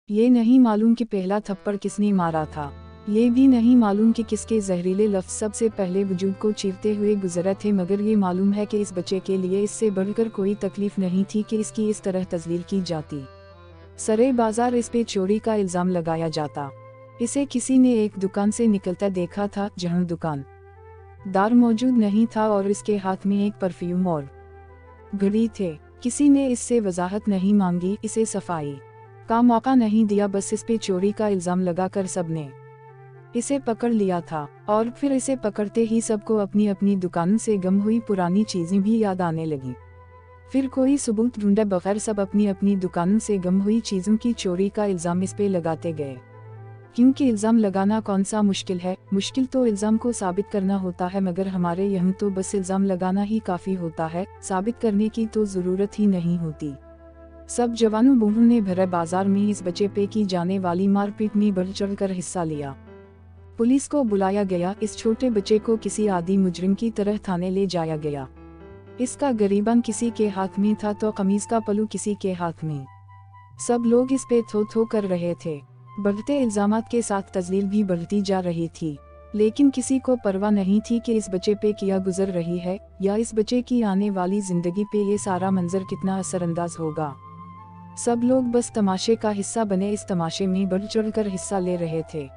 ये नहीं मालूम कि पहला थप्पड़ किसने मारा था। ये भी नहीं मालूम कि किसके जहरीले लफ्ज़ सबसे पहले वजूद को चीरते हुए गुजरे थे, मगर ये मालूम है कि इस बच्चे के लिए इससे बढ़कर कोई तकलीफ नहीं थी कि इसकी इस तरह तजलील की जाती। सरे बाजार इस पे चोरी का इल्ज़ाम लगाया जाता। इसे किसी ने एक दुकान से निकलता देखा था जहां दुकानदार मौजूद नहीं था और इसके हाथ में एक परफ्यूम और घड़ी थे। किसी ने इससे वजाहत नहीं मांगी, इसे सफाई का मौका नहीं दिया, बस इस पे चोरी का इल्ज़ाम लगाकर सबने इसे पकड़ लिया था। और फिर इसे पकड़ते ही सबको अपनी अपनी दुकान से गम हुई पुरानी चीज़ें भी याद आने लगीं। फिर कोई सबूत ढूंढे बगैर सब अपनी अपनी दुकान से गम हुई चीज़ों की चोरी का इल्ज़ाम इस पे लगाते गए। क्योंकि इल्ज़ाम लगाना कौन सा मुश्किल है, मुश्किल तो इल्ज़ाम को साबित करना होता है, मगर हमारे यहाँ तो बस इल्ज़ाम लगाना ही काफ़ी होता है, साबित करने की तो ज़रूरत ही नहीं होती। सब जवानों बूढ़ों ने भरे बाजार में इस बच्चे पे की जाने वाली मारपीट में बढ़ चढ़ कर हिस्सा लिया। पुलिस को बुलाया गया। इस छोटे बच्चे को किसी आदि मुजरिम की तरह थाने ले जाया गया। इसका गरीबन किसी के हाथ में था तो कमीज का पल्लू किसी के हाथ में। सब लोग इस पे थो थो कर रहे थे। बढ़ते इल्जामात के साथ तजलील भी बढ़ती जा रही थी, लेकिन किसी को परवाह नहीं थी कि इस बच्चे पे क्या गुजर रही है या इस बच्चे की आने वाली जिंदगी पे ये सारा मंजर कितना असरअंदाज होगा। सब लोग बस तमाशे का हिस्सा बने इस तमाशे में बढ़ चढ़ कर हिस्सा ले रहे थे।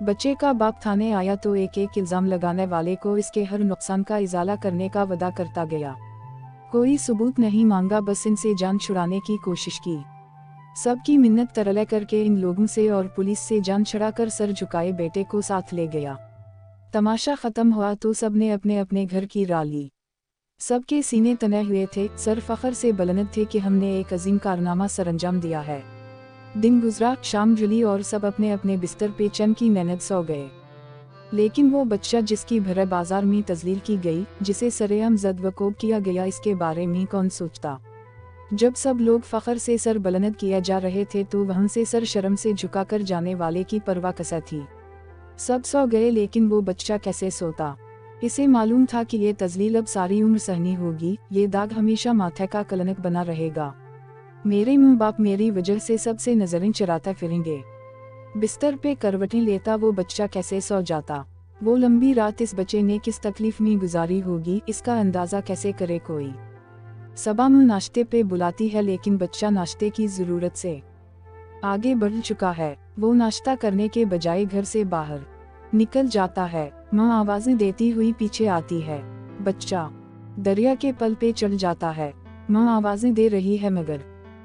बच्चे का बाप थाने आया तो एक एक इल्जाम लगाने वाले को इसके हर नुकसान का इजाला करने का वादा करता गया। कोई सबूत नहीं मांगा, बस इनसे जान छुड़ाने की कोशिश की। सबकी मिन्नत तरले करके इन लोगों से और पुलिस से जान छुड़ाकर सर झुकाए बेटे को साथ ले गया। तमाशा खत्म हुआ तो सबने अपने अपने घर की राह ली। सबके सीने तने हुए थे, सर फख्र से बुलंद थे कि हमने एक अजीम कारनामा सरअंजाम दिया है। दिन गुजरा, शाम जुली और सब अपने अपने बिस्तर पे चैन की मेहनत सो गए। लेकिन वो बच्चा जिसकी भरे बाजार में तजलील की गई, जिसे सरेआम ज़द-व-कोब किया गया, इसके बारे में कौन सोचता। जब सब लोग फख्र से सर बुलंद किए जा रहे थे तो वहाँ से सर शर्म से झुकाकर जाने वाले की परवाह कैसे थी। सब सो गए, लेकिन वो बच्चा कैसे सोता। इसे मालूम था कि ये तजलील अब सारी उम्र सहनी होगी, ये दाग हमेशा माथे का कलंक बना रहेगा। मेरे माँ बाप मेरी वजह से सबसे नजरें चुराता फिरेंगे। बिस्तर पे करवटें लेता वो बच्चा कैसे सो जाता। वो लंबी रात इस बच्चे ने किस तकलीफ में गुजारी होगी, इसका अंदाजा कैसे करे कोई। सबा माँ नाश्ते पे बुलाती है, लेकिन बच्चा नाश्ते की जरूरत से आगे बढ़ चुका है। वो नाश्ता करने के बजाय घर से बाहर निकल जाता है। माँ आवाजें देती हुई पीछे आती है। बच्चा दरिया के पल पे चढ़ जाता है। माँ आवाजें दे रही है, मगर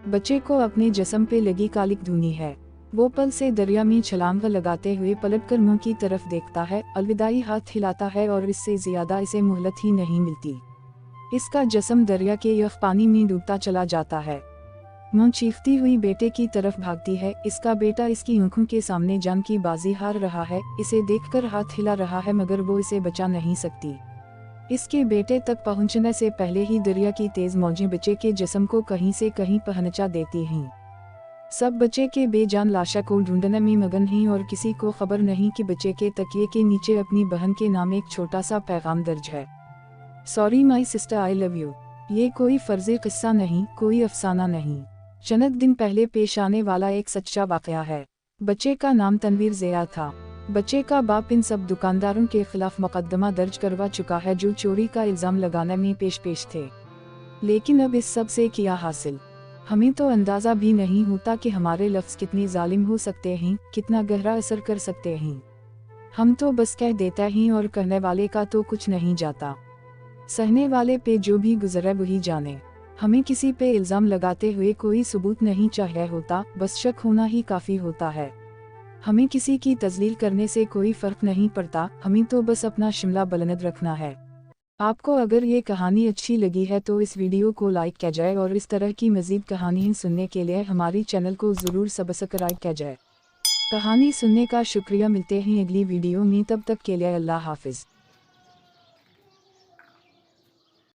बच्चे को अपने जिस्म पे लगी कालिक धुनी है। वो पल से दरिया में छलांग लगाते हुए पलटकर मुंह की तरफ देखता है, अलविदाई हाथ हिलाता है और इससे ज्यादा इसे मोहलत ही नहीं मिलती। इसका जिस्म दरिया के यख पानी में डूबता चला जाता है। माँ चीखती हुई बेटे की तरफ भागती है। इसका बेटा इसकी आंखों के सामने जान की बाजी हार रहा है। इसे देखकर हाथ हिला रहा है, मगर वो इसे बचा नहीं सकती। इसके बेटे तक पहुंचने से पहले ही दरिया की तेज मौजें बच्चे के जिस्म को कहीं से कहीं पहुंचा देती हैं। सब बच्चे के बेजान लाशा को ढूंढने में मगन हैं और किसी को खबर नहीं कि बच्चे के तकिए के नीचे अपनी बहन के नाम एक छोटा सा पैगाम दर्ज है। Sorry my sister, I love you. ये कोई फर्जी किस्सा नहीं, कोई अफसाना नहीं। चंद दिन पहले पेश आने वाला एक सच्चा वाकया है। बच्चे का नाम तनवीर ज़िया था। बच्चे का बाप इन सब दुकानदारों के खिलाफ मुकदमा दर्ज करवा चुका है जो चोरी का इल्ज़ाम लगाने में पेश थे। लेकिन अब इस सब से क्या हासिल, हमें तो अंदाज़ा भी नहीं होता कि हमारे लफ्ज़ कितने जालिम हो सकते हैं, कितना गहरा असर कर सकते हैं। हम तो बस कह देते हैं और कहने वाले का तो कुछ नहीं जाता। सहने वाले पे जो भी गुजरे वही जाने। हमें किसी पे इल्ज़ाम लगाते हुए कोई सबूत नहीं चाहिए होता, बस शक होना ही काफ़ी होता है। हमें किसी की तजलील करने से कोई फ़र्क नहीं पड़ता, हमें तो बस अपना शिमला बुलंद रखना है। आपको अगर ये कहानी अच्छी लगी है तो इस वीडियो को लाइक किया जाए और इस तरह की मज़ीद कहानियाँ सुनने के लिए हमारी चैनल को ज़रूर सब्सक्राइब किया जाए। कहानी सुनने का शुक्रिया। मिलते हैं अगली वीडियो में, तब तक के लिए अल्लाह हाफिज़।